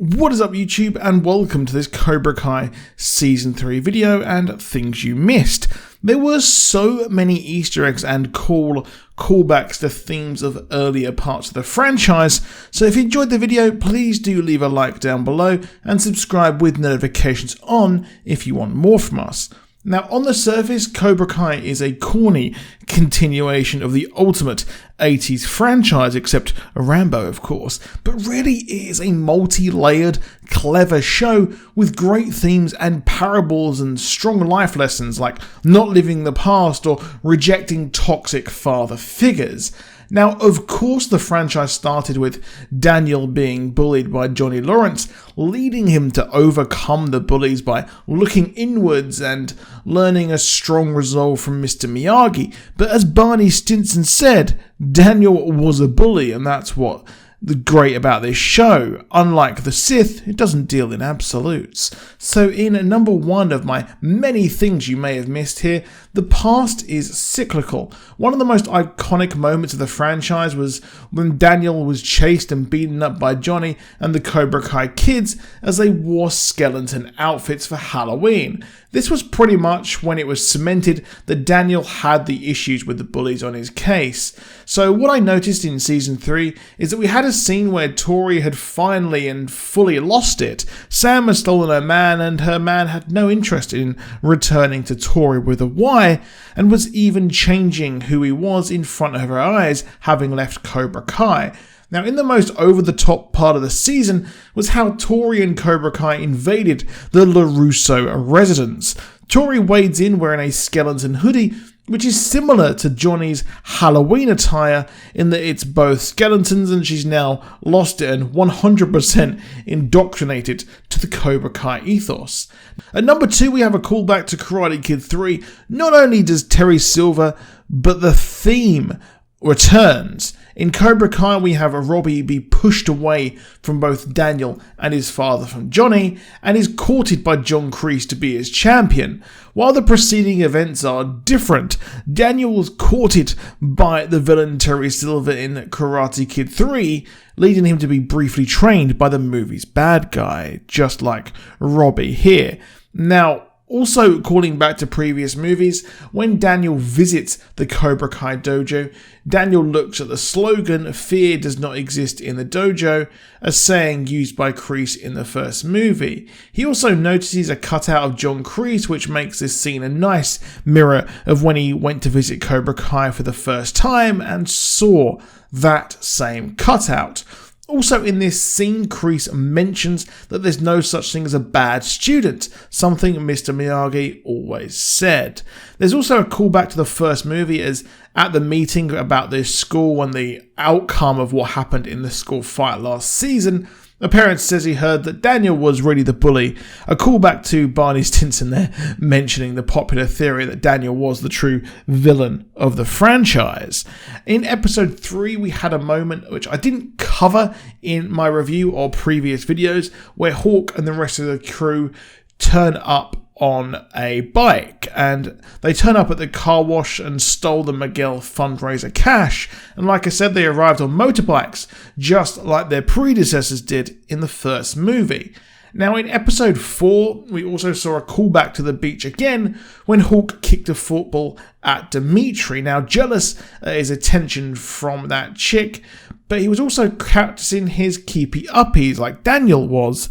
What is up YouTube, and welcome to this Cobra Kai Season 3 video and things you missed. There were so many Easter eggs and callbacks to themes of earlier parts of the franchise, so if you enjoyed the video, please do leave a like down below and subscribe with notifications on if you want more from us. Now, on the surface, Cobra Kai is a corny continuation of the ultimate 80s franchise, except Rambo, of course, but really it is a multi-layered, clever show with great themes and parables and strong life lessons like not living the past or rejecting toxic father figures. Now, of course, the franchise started with Daniel being bullied by Johnny Lawrence, leading him to overcome the bullies by looking inwards and learning a strong resolve from Mr. Miyagi. But as Barney Stinson said, Daniel was a bully, and that's what the great about this show. Unlike the Sith, it doesn't deal in absolutes. So in number 1 of my many things you may have missed here, the past is cyclical. One of the most iconic moments of the franchise was when Daniel was chased and beaten up by Johnny and the Cobra Kai kids as they wore skeleton outfits for Halloween. This was pretty much when it was cemented that Daniel had the issues with the bullies on his case. So what I noticed in Season 3 is that we had a scene where Tori had finally and fully lost it. Sam had stolen her man, and her man had no interest in returning to Tori with a Y, and was even changing who he was in front of her eyes, having left Cobra Kai. Now, in the most over-the-top part of the season was how Tori and Cobra Kai invaded the LaRusso residence. Tori wades in wearing a skeleton hoodie, which is similar to Johnny's Halloween attire in that it's both skeletons, and she's now lost it and 100% indoctrinated to the Cobra Kai ethos. At number 2, we have a callback to Karate Kid 3. Not only does Terry Silver, but the theme returns. In Cobra Kai, we have Robbie be pushed away from both Daniel and his father from Johnny, and is courted by John Kreese to be his champion. While the preceding events are different, Daniel was courted by the villain Terry Silver in Karate Kid 3, leading him to be briefly trained by the movie's bad guy, just like Robbie here. Now, also calling back to previous movies, when Daniel visits the Cobra Kai dojo, Daniel looks at the slogan, "Fear does not exist in the dojo," a saying used by Kreese in the first movie. He also notices a cutout of John Kreese, which makes this scene a nice mirror of when he went to visit Cobra Kai for the first time and saw that same cutout. Also in this scene, Kreese mentions that there's no such thing as a bad student, something Mr. Miyagi always said. There's also a callback to the first movie, as at the meeting about this school and the outcome of what happened in the school fight last season, a parent says he heard that Daniel was really the bully, a callback to Barney Stinson there, mentioning the popular theory that Daniel was the true villain of the franchise. In episode 3, we had a moment which I didn't cover in my review or previous videos, where Hawk and the rest of the crew turn up on a bike, and they turn up at the car wash and stole the Miguel fundraiser cash, and like I said, they arrived on motorbikes just like their predecessors did in the first movie. Now in episode 4, we also saw a callback to the beach again when Hawk kicked a football at Dimitri. Now jealous is attention from that chick, but he was also practicing his keepy uppies like Daniel was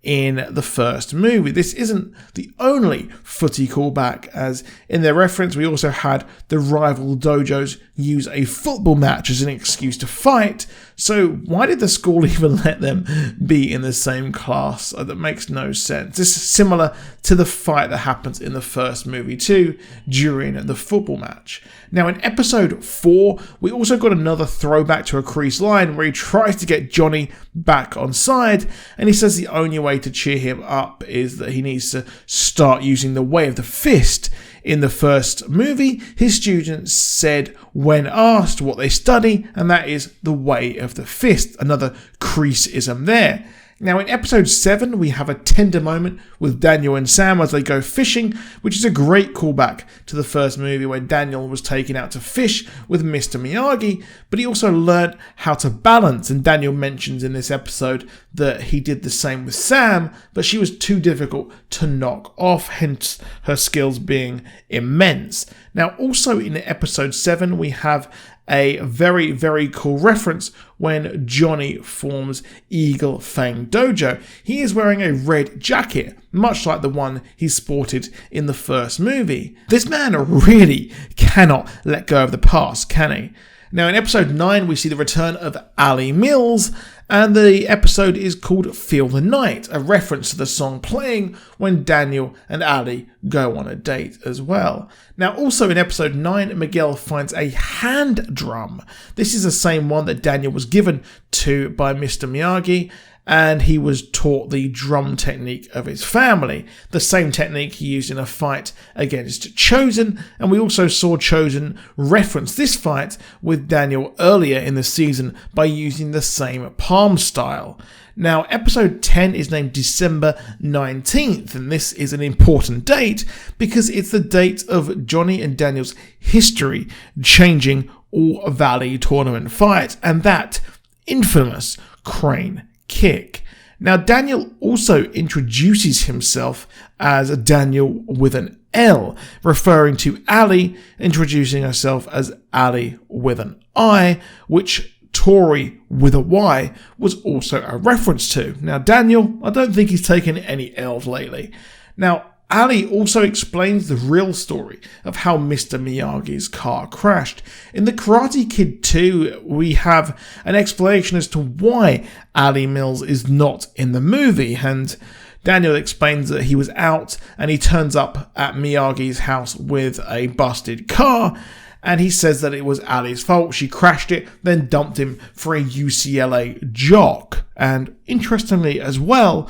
in the first movie. This isn't the only footy callback, as in their reference we also had the rival dojos use a football match as an excuse to fight, so why did the school even let them be in the same class? That makes no sense. This is similar to the fight that happens in the first movie too, during the football match. Now in episode 4, we also got another throwback to a Kreese line where he tries to get Johnny back on side, and he says the only way to cheer him up is that he needs to start using the way of the fist. In the first movie, his students said when asked what they study, and that is the way of the fist, another Kreese-ism there. Now in episode 7 we have a tender moment with Daniel and Sam as they go fishing, which is a great callback to the first movie where Daniel was taken out to fish with Mr. Miyagi, but he also learnt how to balance, and Daniel mentions in this episode that he did the same with Sam, but she was too difficult to knock off, hence her skills being immense. Now also in episode 7 we have a very, very cool reference when Johnny forms Eagle Fang Dojo. He is wearing a red jacket, much like the one he sported in the first movie. This man really cannot let go of the past, can he? Now in episode 9 we see the return of Ali Mills, and the episode is called Feel the Night, a reference to the song playing when Daniel and Ali go on a date as well. Now also in episode 9 Miguel finds a hand drum. This is the same one that Daniel was given to by Mr. Miyagi, and he was taught the drum technique of his family, the same technique he used in a fight against Chosen, and we also saw Chosen reference this fight with Daniel earlier in the season by using the same palm style. Now, episode 10 is named December 19th, and this is an important date because it's the date of Johnny and Daniel's history changing All Valley tournament fight, and that infamous crane kick. Now, Daniel also introduces himself as Daniel with an L, referring to Ali, introducing herself as Ali with an I, which Tori with a Y was also a reference to. Now, Daniel, I don't think he's taken any L's lately. Now, Ali also explains the real story of how Mr. Miyagi's car crashed. In The Karate Kid 2, we have an explanation as to why Ali Mills is not in the movie, and Daniel explains that he was out and he turns up at Miyagi's house with a busted car, and he says that it was Ali's fault. She crashed it, then dumped him for a UCLA jock. And interestingly as well,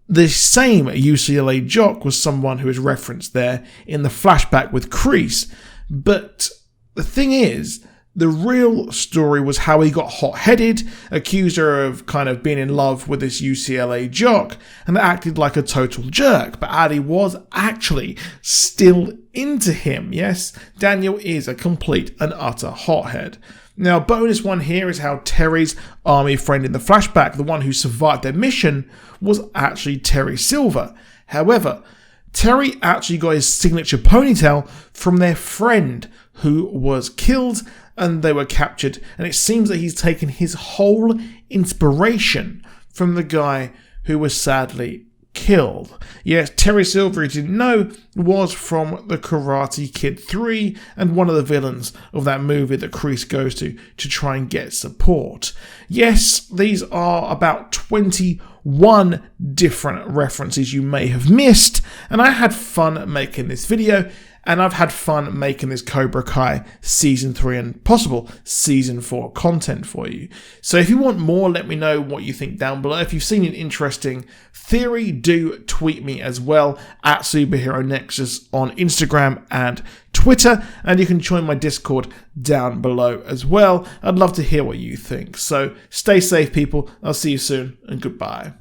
the same UCLA jock was someone who is referenced there in the flashback with Kreese. But the thing is, the real story was how he got hot-headed, accused her of kind of being in love with this UCLA jock, and acted like a total jerk. But Ali was actually still into him. Yes, Daniel is a complete and utter hothead. Now, bonus one here is how Terry's army friend in the flashback, the one who survived their mission, was actually Terry Silver. However, Terry actually got his signature ponytail from their friend who was killed, and they were captured, and it seems that he's taken his whole inspiration from the guy who was sadly killed. Yes, Terry Silver, if you didn't know, was from The Karate Kid 3 and one of the villains of that movie that Kreese goes to try and get support. Yes, these are about 21 different references you may have missed, and I had fun making this video. And I've had fun making this Cobra Kai Season 3 and possible Season 4 content for you. So if you want more, let me know what you think down below. If you've seen an interesting theory, do tweet me as well at Superhero Nexus on Instagram and Twitter. And you can join my Discord down below as well. I'd love to hear what you think. So stay safe, people. I'll see you soon, and goodbye.